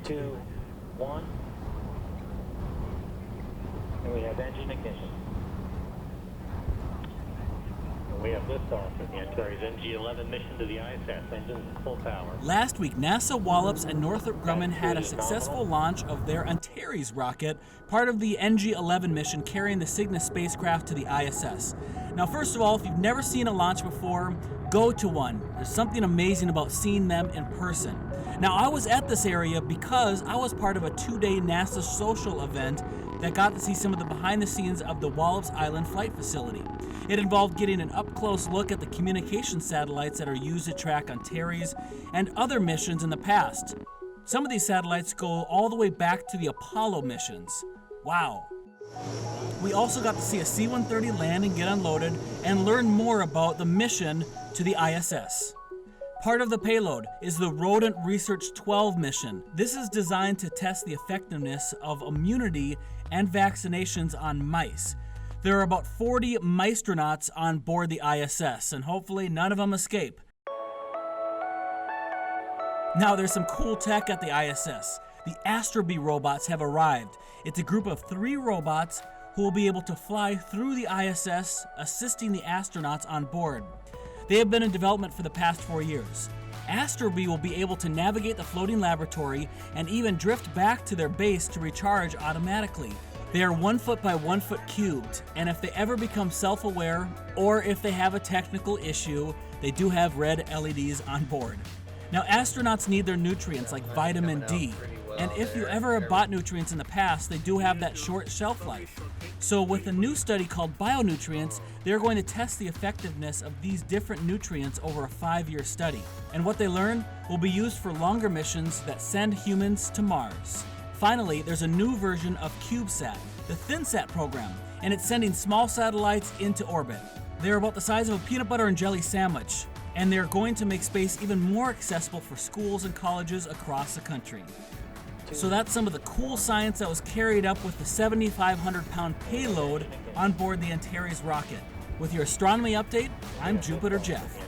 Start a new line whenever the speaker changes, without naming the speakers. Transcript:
2, 1. And we have engine ignition. And we have liftoff of the Antares NG-11 mission to the ISS. Engines full power.
Last week, NASA Wallops and Northrop Grumman had a successful launch of their Antares rocket, part of the NG-11 mission carrying the Cygnus spacecraft to the ISS. Now, first of all, if you've never seen a launch before, go to one. There's something amazing about seeing them in person. Now, I was at this area because I was part of a 2-day NASA social event that got to see some of the behind the scenes of the Wallops Island flight facility. It involved getting an up-close look at the communication satellites that are used to track Antares and other missions in the past. Some of these satellites go all the way back to the Apollo missions. Wow. We also got to see a C-130 land and get unloaded and learn more about the mission to the ISS. Part of the payload is the Rodent Research 12 mission. This is designed to test the effectiveness of immunity and vaccinations on mice. There are about 40 micronauts on board the ISS, and hopefully none of them escape. Now, there's some cool tech at the ISS. The Astrobee robots have arrived. It's a group of 3 robots who will be able to fly through the ISS, assisting the astronauts on board. They have been in development for the past 4 years. Astrobee will be able to navigate the floating laboratory and even drift back to their base to recharge automatically. They are 1 foot by 1 foot cubed, and if they ever become self-aware or if they have a technical issue, they do have red LEDs on board. Now, astronauts need their nutrients like vitamin D, and if you ever have bought nutrients in the past, they do have that short shelf life. So with a new study called Bionutrients, they're going to test the effectiveness of these different nutrients over a 5-year study. And what they learn will be used for longer missions that send humans to Mars. Finally, there's a new version of CubeSat, the ThinSat program, and it's sending small satellites into orbit. They're about the size of a peanut butter and jelly sandwich, and they're going to make space even more accessible for schools and colleges across the country. So that's some of the cool science that was carried up with the 7,500-pound payload on board the Antares rocket. With your astronomy update, I'm Jupiter Jeff.